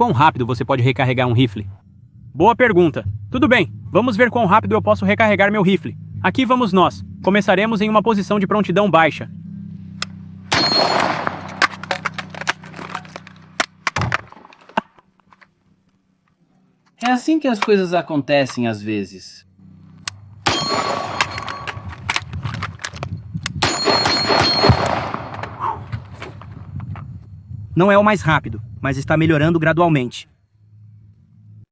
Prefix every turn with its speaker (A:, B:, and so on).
A: Quão rápido você pode recarregar um rifle? Boa pergunta. Tudo bem, vamos ver quão rápido eu posso recarregar meu rifle. Aqui vamos nós. Começaremos em uma posição de prontidão baixa.
B: É assim que as coisas acontecem às vezes.
C: Não é o mais rápido, mas está melhorando gradualmente.